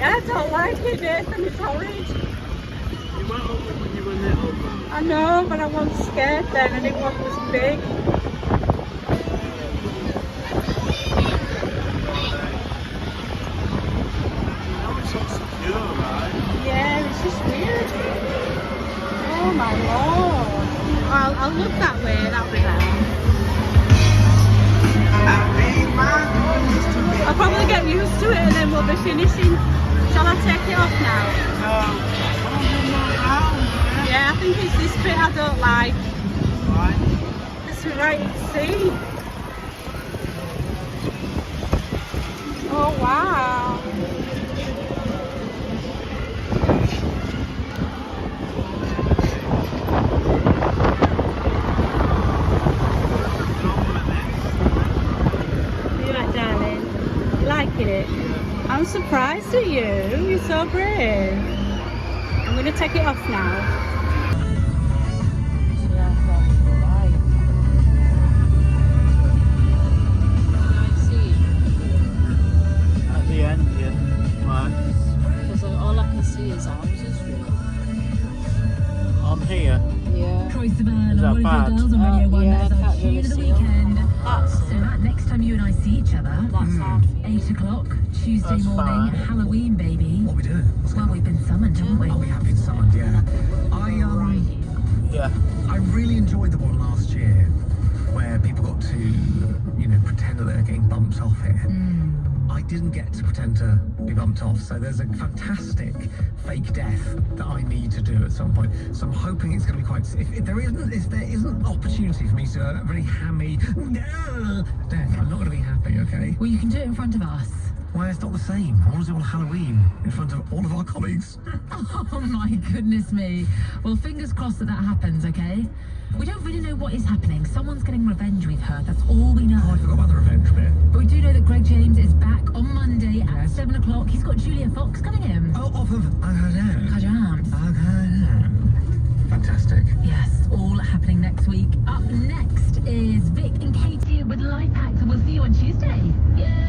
Yeah, I don't like it, Nathan, it's horrid. You went up when you were little, man. I know, but I wasn't scared then, and it was big. It's not secure, right? Yeah, it's just weird. Oh my lord. I'll look that way, that'll be better. I'll probably get used to it and then we'll be finishing. Shall I take it off now? No. Yeah, I think it's this bit I don't like. Right. It's right at sea. Oh wow. You like, darling? You liking it? I'm surprised at you. You're so brave. I'm going to take it off now. On here? Yeah. Is that bad? Yeah, I can't really see them. So that next time you and I see each other, That's hard for you. 8 o'clock, Tuesday That's morning, fine. Halloween, baby. What are we doing? What's Well, we've been summoned, haven't we? Oh, we have been summoned, yeah. Yeah. I really enjoyed the one last year where people got to, pretend that they're getting bumped off here. I didn't get to pretend to be bumped off, so there's a fantastic fake death that I need to do at some point. So I'm hoping it's going to be quite. If there isn't opportunity for me to really hammy death, I'm not going to be happy. Okay. Well, you can do it in front of us. Well, it's not the same. I want to do it on Halloween in front of all of our colleagues. Oh my goodness me. Well, fingers crossed that happens, okay? We don't really know what is happening. Someone's getting revenge, we've heard. That's all we know. Oh, I forgot about the revenge bit. But we do know that Greg James is back on Monday at 7 o'clock. He's got Julia Fox coming in. Oh, off of Aghadan. Kajam. Fantastic. Yes, all happening next week. Up next is Vic and Katie with Life Hack. We'll see you on Tuesday. Yeah.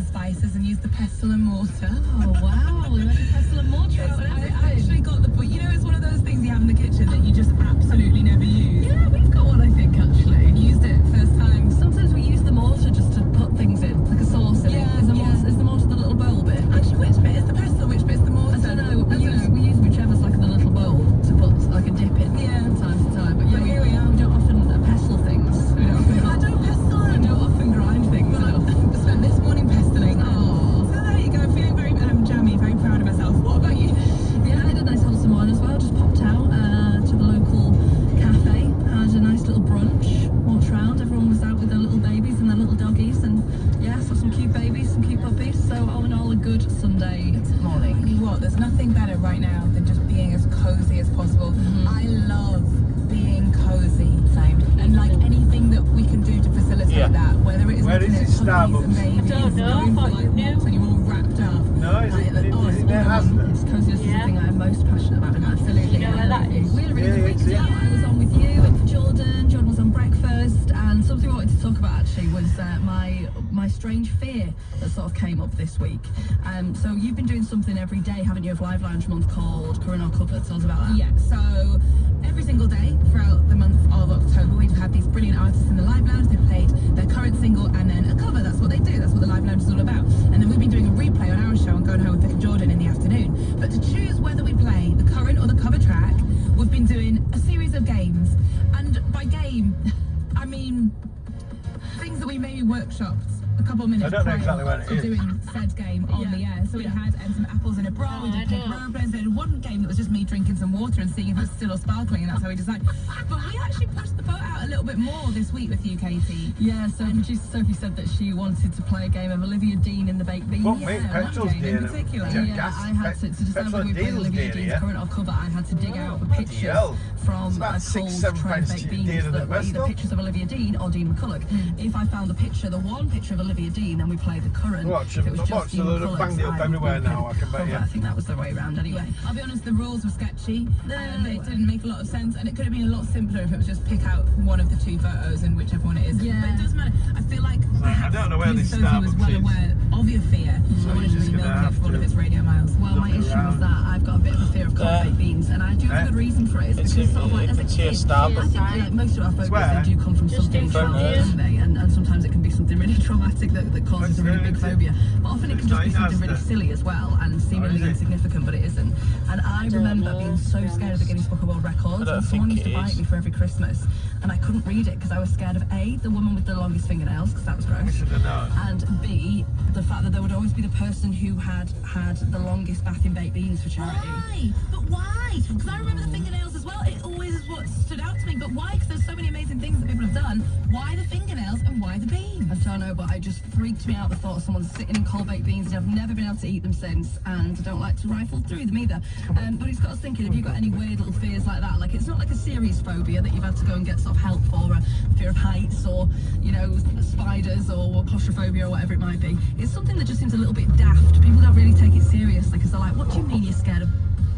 Spices and use the pestle and mortar. Oh wow, we went to pestle and mortar. Yes, I actually got the, but it's one of those things you have in the kitchen that you just absolutely never use. Yeah, we've got one I think actually. Used it first time. Sometimes we use the mortar just to put things in, like a sauce in it. Is the mortar the little bowl bit? Actually, which bit is the pestle, which bit's the mortar? I don't know. We use whichever's like the little bowl to put like a dip in. Yeah, from time to time. But yeah, here we are. We don't often pestle things. I don't pestle. I don't often grind things. I spent this morning pestling. Oh, so there you go. Feeling very jammy, very proud of myself. What about you? Yeah, I had a nice wholesome one as well. Just popped out to the local cafe. Had a nice little brunch. Walked around. Everyone was out with their little babies and their little doggies, and yeah, saw some cute babies, some cute puppies. So all in all, a good Sunday morning. What? There's nothing better right now than just being as cozy as possible. I love being cozy. Same. And like anything that we can do to facilitate that, whether it is Where looking is at it, puppies and Starbucks? babies, I don't know, going I for thought you like knew. walks and you're all wrapped up. No, is it near Asda? It's coziness is the thing I'm most passionate about. Absolutely. You know where that is? We had a really good week it's today. it. I was on with you and Jordan. Jordan was on breakfast, and something I wanted to talk about actually was my my strange fear that sort of came up this week. So you've been doing something every day, haven't you, of Live Lounge Month called Current or Cover? Tell us about that. Yeah, so every single day throughout the month of October, we've had these brilliant artists in the Live Lounge. They've played their current single and then a cover. That's what they do. That's what the Live Lounge is all about. And then we've been doing a replay on our show and going home with Vic and Jordan in the afternoon. But to choose whether we play the current or the cover track, we've been doing a series of games. And by game, I mean things that we maybe workshopped a couple of minutes I don't know prior exactly what it to is. doing said game on the air. So we had some apples in a bra, we did paper aeroplanes, we had one game that was just me drinking some water and seeing if it was still or sparkling, and that's how we decided. But we actually pushed the boat out a little bit more this week with you, Katie. Yeah, so producer Sophie said that she wanted to play a game of Olivia Dean in the baked beans. What, mate? Petrol's game in dear. particular. Gas- I had to decide Petrol whether we played diesel's Olivia dear, Dean's yeah? current or cover. I had to dig out the pictures hell. from It's about a 6, cold 7 tray of pence baked dearer beans than that were West either Hill. pictures of Olivia Dean or Dean McCulloch. If I found the one picture of Olivia Dean, then we play the current. Watch If it was them. just Watch Dean the load of McCulloch's, banged it up I everywhere would now, I can bet cover. you. I think that was the way around anyway. I'll be honest, the rules were sketchy. It didn't make a lot of sense, and it could have been a lot simpler if it was just pick out one of the two photos and whichever one it is. Yeah. But it doesn't matter. I feel like I don't know where they Sophie start, was but well it's- aware of your fear. So I wanted to just milk gonna it have for one of to its radio miles. Well, my look issue was around. that I've got a bit of a fear of cold baked beans, and I do have a good reason for it. It's because sort of like as a kid, I think like most of our phobias Swear. they do come from Just something in front of traumatic, you. don't they? And sometimes it can be something really traumatic that causes a really big phobia. But often it can just be something really silly as well and seemingly insignificant, but it isn't. And I remember being so scared of the Guinness Book of World Records, and someone used to bite me for every Christmas, and I couldn't read it because I was scared of A, the woman with the longest fingernails, because that was I gross, should have known. and B, the fact that there would always be the person who had the longest bath in baked beans for charity. Why? But why? Because I remember the fingernails as well. It always is what stood out to me. But why? Because there's so many amazing things that people have done. Why the fingernails and why the beans? I don't know, but it just freaked me out, the thought of someone sitting in cold baked beans, and I've never been able to eat them since, and I don't like to rifle through them either. But it's got us thinking, have you got any weird little fears like that? Like, it's not like a serious phobia that you've had to go and get sort of help for, a fear of heights or, you know, spiders or claustrophobia or whatever it might be. It's something that just seems a little bit daft. People don't really take it seriously because they're like, what do you mean you're scared of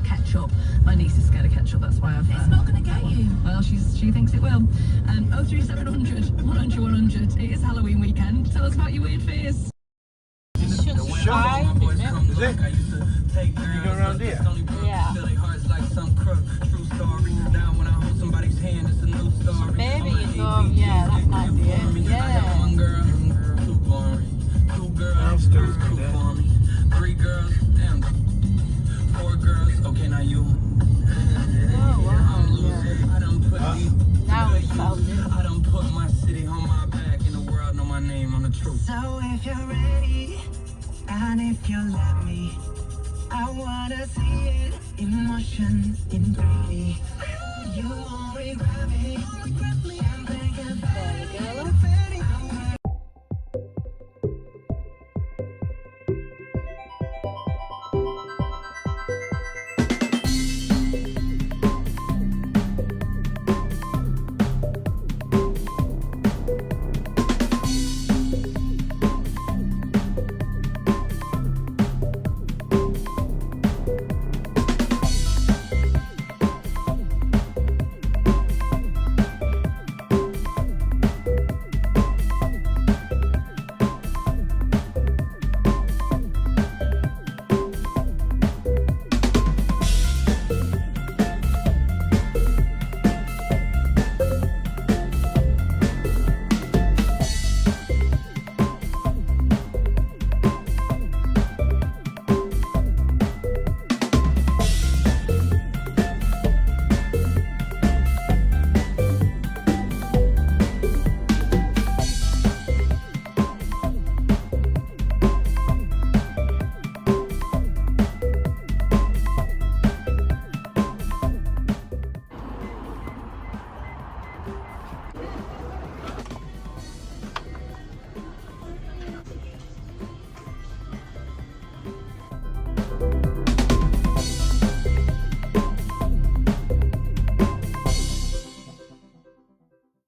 ketchup? My niece is scared of ketchup, that's why I've... It's not going to get you. Well, she thinks it will. 03700 100 100. It is Halloween weekend. Tell us about your weird fears. It's just fine, isn't it? Is it? You go around here? Yeah. Baby, you go, yeah, that might be it. Yeah. I'm stupid, yeah. 3 girls, damn. 4 girls, okay, now you. Oh, wow. I'm losing. I done put these. Now we found it. I done put my city on my back, and the world know my name, I'm the truth. So if you're ready, and if you let me, I wanna see it in motion, in 3D. You won't regret me. Champagne and There we go. confetti.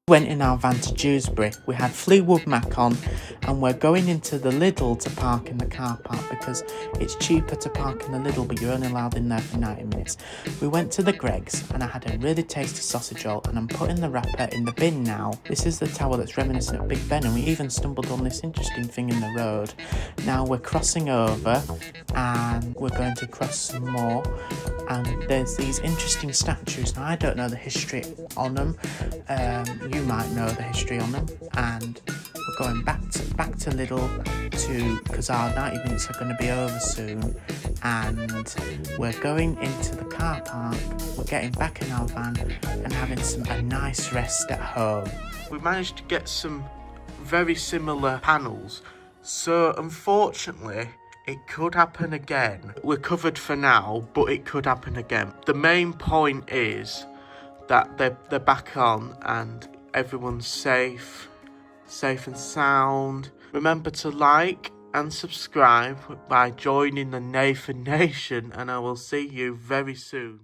Went in our van to Dewsbury. We had Fleetwood Mac on, and we're going into the Lidl to park in the car park because it's cheaper to park in the Lidl, but you're only allowed in there for 90 minutes. We went to the Greggs and I had a really tasty sausage roll, and I'm putting the wrapper in the bin now. This is the tower that's reminiscent of Big Ben, and we even stumbled on this interesting thing in the road. Now we're crossing over and we're going to cross some more, and there's these interesting statues. Now I don't know the history on them. You might know the history on them, and we're going back to Lidl because our 90 minutes are going to be over soon, and we're going into the car park. We're getting back in our van and having a nice rest at home. We managed to get some very similar panels, so unfortunately it could happen again. We're covered for now, but it could happen again. The main point is that they're back on and everyone's safe and sound. Remember to like and subscribe by joining the Nathan Nation, and I will see you very soon.